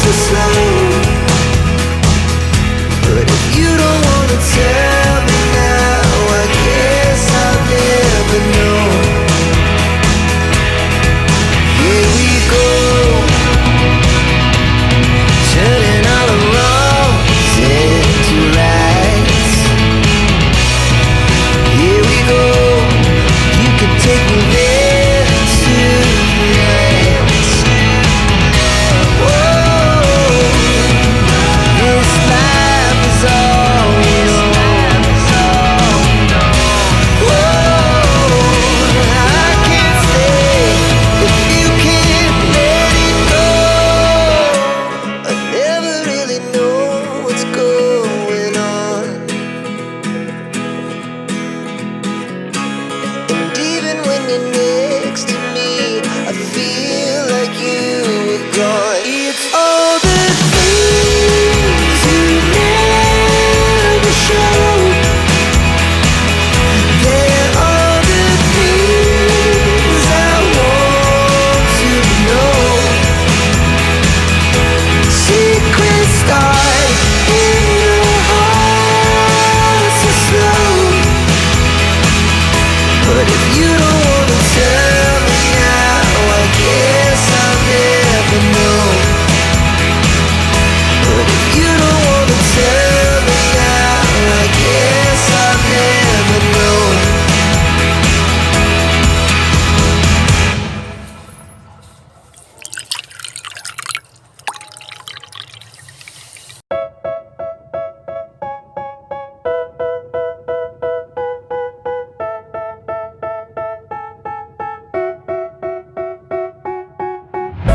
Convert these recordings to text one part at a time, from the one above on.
so slow. But if you don't wanna tell me now, I guess I'll never know. Here we go, turning all the wrongs into rights. Here we go, you can take me there tonight. Whoa, this life is all we know. Whoa, I can't stay if you can't let it go. I never really know what's going on, and even when you're next to me, I feel like you were gone. It's all the things you never show. They're all the things I want to know. Secrets start in your heart so slow. But if you don't wanna tell me now, I guess I'll never know. But if you don't wanna tell me now, I guess I'll never know.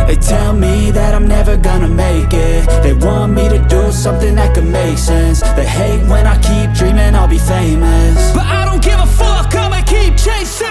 They tell me that I'm never gonna make it. They want me to do something that could make sense. They hate when I keep dreaming I'll be famous, but I don't give a fuck, I'ma keep chasing.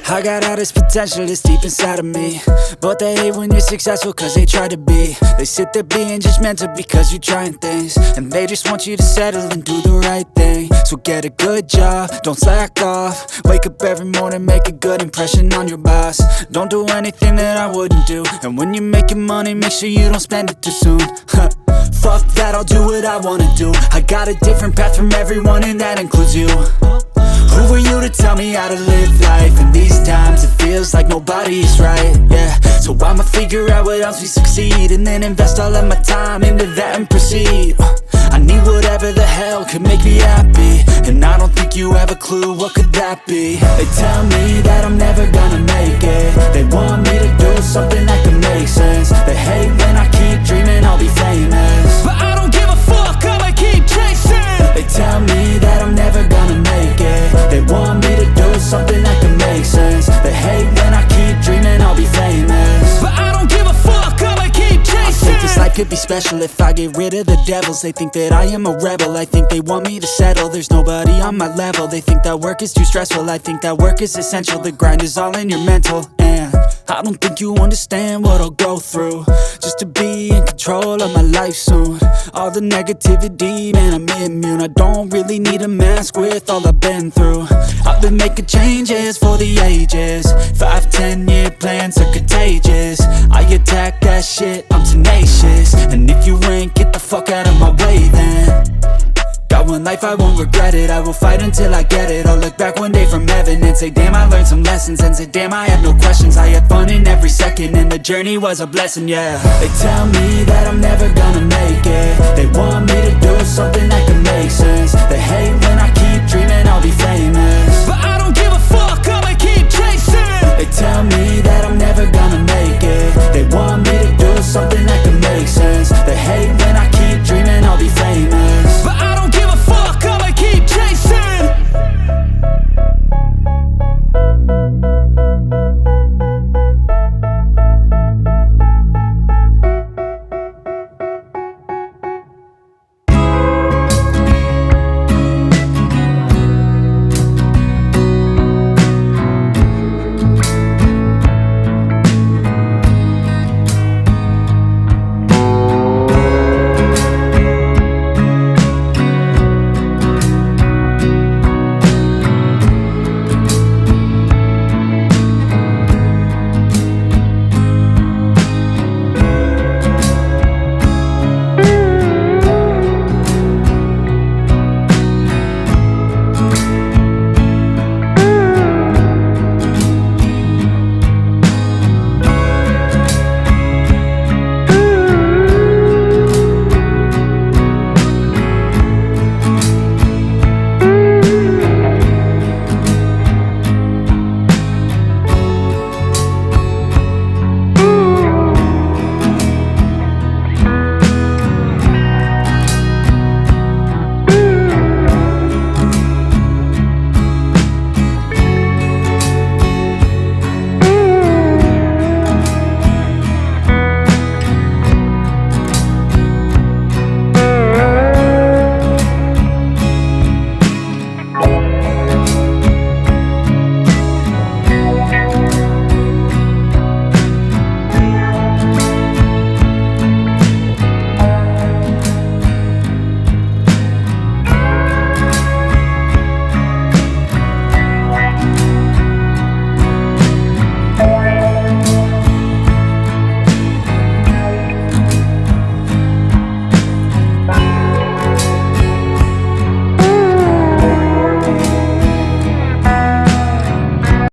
I got all this potential that's deep inside of me, but they hate when you're successful cause they try to be. They sit there being judgmental because you're trying things, and they just want you to settle and do the right thing. So get a good job, don't slack off. Wake up every morning, make a good impression on your boss. Don't do anything that I wouldn't do, and when you're making money, make sure you don't spend it too soon. Fuck that, I'll do what I wanna do. I got a different path from everyone, and that includes you. Who are you to tell me how to live life? In these times it feels like nobody's right, yeah. So I'ma figure out what else we succeed, and then invest all of my time into that and proceed. I need whatever the hell could make me happy, and I don't think you have a clue what could that be. They tell me that I'm never gonna make it. They want me to do something that could make sense. They hate when I keep dreaming I'll be famous, but I don't give a fuck, I'ma keep chasing. They tell me that I'm never gonna make it. They want me to do something that can make sense. They hate when I keep dreaming I'll be famous, but I don't give a fuck, I'ma keep chasing. I think this life could be special if I get rid of the devils. They think that I am a rebel, I think they want me to settle. There's nobody on my level, they think that work is too stressful. I think that work is essential, the grind is all in your mental. And I don't think you understand what I'll go through just to be in control of my life soon. All the negativity, man, I'm immune. I don't really need a mask with all I've been through. I've been making changes for the ages. 5, 10-year plans are contagious. I attack that shit, I'm tenacious. And if you ain't, get the fuck out of my way then. Got one life, I won't regret it. I will fight until I get it. I'll look back one day from heaven and say, damn, I learned some lessons. And say, damn, I have no questions. I had fun in every second, and the journey was a blessing, yeah. They tell me that I'm never gonna make it. They want me to do something that